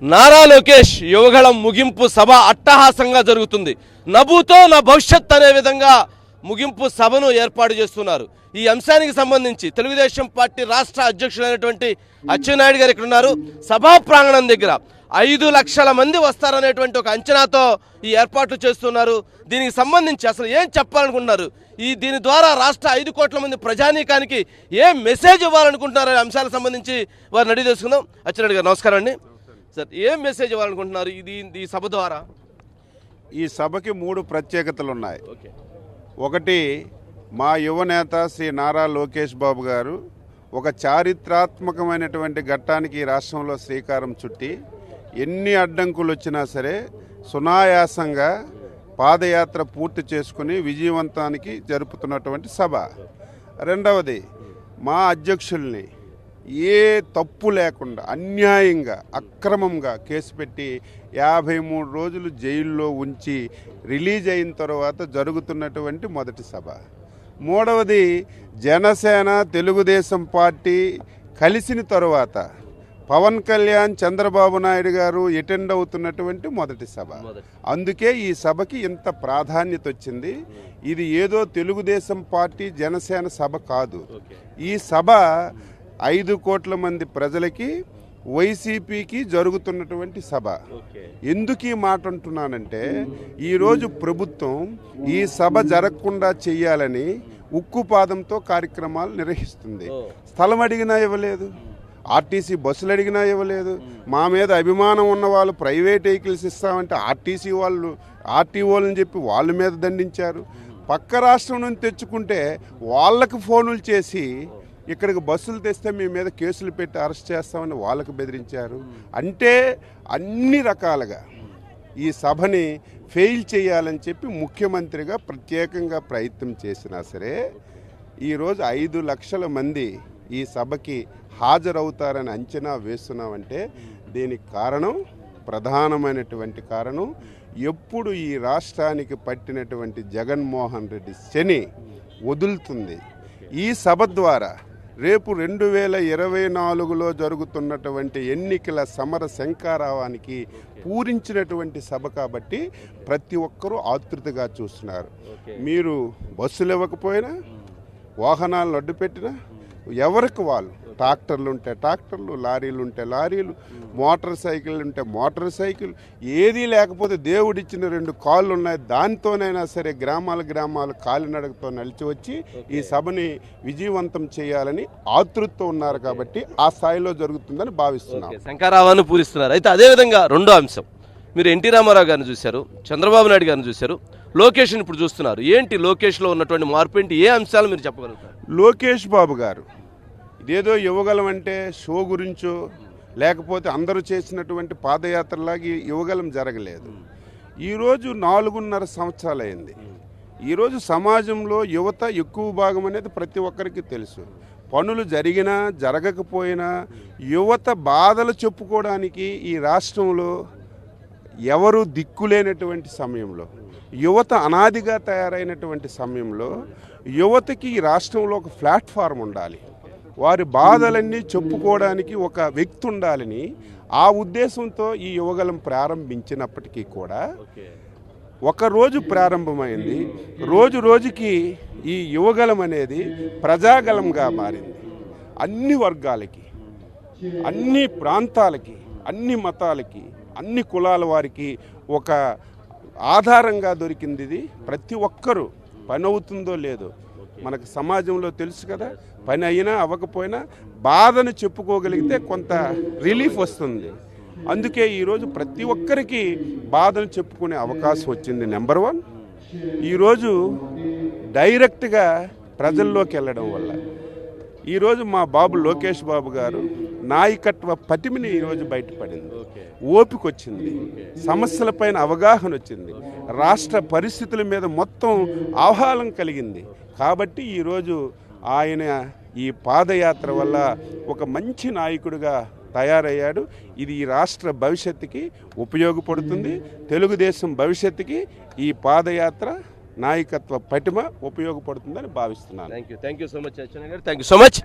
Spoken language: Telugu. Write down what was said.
నారా లోకేష్ యువగళం ముగింపు సభ అట్టహాసంగా జరుగుతుంది. నభూతో నా భవిష్యత్ అనే విధంగా ముగింపు సభను ఏర్పాటు చేస్తున్నారు. ఈ అంశానికి సంబంధించి తెలుగుదేశం పార్టీ రాష్ట్ర అధ్యక్షులైనటువంటి అచ్చెన్నాయుడు గారు ఇక్కడ ఉన్నారు. సభా ప్రాంగణం దగ్గర 5 లక్షల మంది వస్తారనేటువంటి ఒక అంచనాతో ఈ ఏర్పాట్లు చేస్తున్నారు. దీనికి సంబంధించి అసలు ఏం చెప్పాలనుకుంటున్నారు, దీని ద్వారా రాష్ట్ర 5 కోట్ల మంది ప్రజానీకానికి ఏం మెసేజ్ ఇవ్వాలనుకుంటున్నారు అనే అంశాలకు సంబంధించి వారిని అడిగి తెలుసుకుందాం. అచ్చెన్నాయుడు గారు నమస్కారం అండి. సార్, ఏం మెసేజ్ ఇవ్వాలనుకుంటున్నారు ఈ సభ ద్వారా? ఈ సభకి 3 ప్రత్యేకతలు ఉన్నాయి. ఒకటి, మా యువనేత శ్రీ నారా లోకేష్ బాబు గారు ఒక చారిత్రాత్మకమైనటువంటి ఘట్టానికి ఈ రాష్ట్రంలో శ్రీకారం చుట్టి ఎన్ని అడ్డంకులు వచ్చినా సరే సునాయాసంగా పాదయాత్ర పూర్తి చేసుకుని విజయవంతానికి జరుపుతున్నటువంటి సభ. రెండవది, మా అధ్యక్షుల్ని ఏ తప్పు లేకుండా అన్యాయంగా అక్రమంగా కేసు పెట్టి 53 రోజులు జైల్లో ఉంచి రిలీజ్ అయిన తర్వాత జరుగుతున్నటువంటి మొదటి సభ. మూడవది, జనసేన తెలుగుదేశం పార్టీ కలిసిన తరువాత పవన్ కళ్యాణ్ చంద్రబాబు నాయుడు గారు అటెండ్ అవుతున్నటువంటి మొదటి సభ. అందుకే ఈ సభకి ఇంత ప్రాధాన్యత వచ్చింది. ఇది ఏదో తెలుగుదేశం పార్టీ జనసేన సభ కాదు. ఈ సభ 5 కోట్ల మంది ప్రజలకి, వైసీపీకి జరుగుతున్నటువంటి సభ. ఎందుకు ఈ మాట అంటున్నానంటే, ఈరోజు ప్రభుత్వం ఈ సభ జరగకుండా చెయ్యాలని ఉక్కుపాదంతో కార్యక్రమాలు నిర్వహిస్తుంది. స్థలం అడిగినా ఇవ్వలేదు, ఆర్టీసీ బస్సులు అడిగినా ఇవ్వలేదు. మా మీద అభిమానం ఉన్న వాళ్ళు ప్రైవేట్ వెహికల్స్ ఇస్తామంటే ఆర్టీసీ వాళ్ళు ఆర్టీఓలని చెప్పి వాళ్ళ మీద దండించారు. పక్క రాష్ట్రం నుంచి తెచ్చుకుంటే వాళ్ళకు ఫోనులు చేసి ఇక్కడికి బస్సులు తెస్తే మీ మీద కేసులు పెట్టి అరెస్ట్ చేస్తామని వాళ్ళకు బెదిరించారు. అంటే అన్ని రకాలుగా ఈ సభని ఫెయిల్ చేయాలని చెప్పి ముఖ్యమంత్రిగా ప్రత్యేకంగా ప్రయత్నం చేసినా సరే ఈరోజు 5 లక్షల మంది ఈ సభకి హాజరవుతారని అంచనా వేస్తున్నామంటే దీనికి కారణం, ప్రధానమైనటువంటి కారణం, ఎప్పుడు ఈ రాష్ట్రానికి పట్టినటువంటి జగన్మోహన్ రెడ్డి శని వదులుతుంది. ఈ సభ ద్వారా రేపు 2024లో జరుగుతున్నటువంటి ఎన్నికల సమర శంఖారావానికి పూరించినటువంటి సభ కాబట్టి ప్రతి ఒక్కరూ ఆతృతగా చూస్తున్నారు. మీరు బస్సులు ఇవ్వకపోయినా, వాహనాలను అడ్డుపెట్టినా, ఎవరికి వాళ్ళు, ట్రాక్టర్లు ఉంటే ట్రాక్టర్లు, లారీలు ఉంటే లారీలు, మోటార్ సైకిల్ ఉంటే మోటార్ సైకిల్, ఏదీ లేకపోతే దేవుడిచ్చిన 2 కాళ్ళు ఉన్నాయి, దాంతోనైనా సరే గ్రామాలు కాలినడకతో నడిచి వచ్చి ఈ సభని విజయవంతం చేయాలని ఆతృతతో ఉన్నారు. కాబట్టి ఆ స్థాయిలో జరుగుతుందని భావిస్తున్నాం. శంకరావాన్ని పూరిస్తున్నారు. అయితే అదేవిధంగా రెండో అంశం, మీరు ఎన్టీ రామారావు గారిని చూశారు, చంద్రబాబు నాయుడు గారిని చూశారు, లోకేష్ని ఇప్పుడు చూస్తున్నారు. ఏంటి లోకేష్లో ఉన్నటువంటి మార్పు ఏంటి? ఏ అంశాలు మీరు చెప్పగలుగుతారు? లోకేష్ బాబు గారు ఇదేదో యువగలం అంటే షో గురించో లేకపోతే అందరూ చేసినటువంటి పాదయాత్రలాగా యువగలం జరగలేదు. ఈరోజు 4.5 సంవత్సరాలైంది. ఈరోజు సమాజంలో యువత ఎక్కువ భాగం అనేది ప్రతి ఒక్కరికి తెలుసు. పనులు జరిగినా జరగకపోయినా యువత బాధలు చెప్పుకోవడానికి ఈ రాష్ట్రంలో ఎవరు దిక్కులేనటువంటి సమయంలో, యువత అనాదిగా తయారైనటువంటి సమయంలో యువతకి ఈ రాష్ట్రంలో ఒక ప్లాట్ఫామ్ ఉండాలి, వారి బాధలన్నీ చెప్పుకోవడానికి ఒక వ్యక్తి ఉండాలని ఆ ఉద్దేశంతో ఈ యువగలం ప్రారంభించినప్పటికీ కూడా ఒకరోజు ప్రారంభమైంది, రోజు రోజుకి ఈ యువగలం అనేది ప్రజాగలంగా మారింది. అన్ని వర్గాలకి, అన్ని ప్రాంతాలకి, అన్ని మతాలకి, అన్ని కులాల వారికి ఒక ఆధారంగా దొరికింది. ఇది ప్రతి ఒక్కరూ పని అవుతుందో లేదో మనకు సమాజంలో తెలుసు కదా, పని అయినా అవ్వకపోయినా బాధను చెప్పుకోగలిగితే కొంత రిలీఫ్ వస్తుంది. అందుకే ఈరోజు ప్రతి ఒక్కరికి బాధను చెప్పుకునే అవకాశం వచ్చింది. నెంబర్ 1, ఈరోజు డైరెక్ట్గా ప్రజల్లోకి వెళ్ళడం వల్ల ఈరోజు మా బాబు లోకేష్ బాబు గారు నాయకత్వ పటిమని ఈరోజు బయటపడింది, ఓపిక వచ్చింది, సమస్యలపైన అవగాహన వచ్చింది, రాష్ట్ర పరిస్థితుల మీద మొత్తం ఆహ్లాదం కలిగింది. కాబట్టి ఈరోజు ఆయన ఈ పాదయాత్ర వల్ల ఒక మంచి నాయకుడిగా తయారయ్యాడు. ఇది ఈ రాష్ట్ర భవిష్యత్తుకి ఉపయోగపడుతుంది. తెలుగుదేశం భవిష్యత్తుకి ఈ పాదయాత్ర నాయకత్వ పటిమ ఉపయోగపడుతుందని భావిస్తున్నాను. Thank you so much Atchannaidu garu. Thank you so much.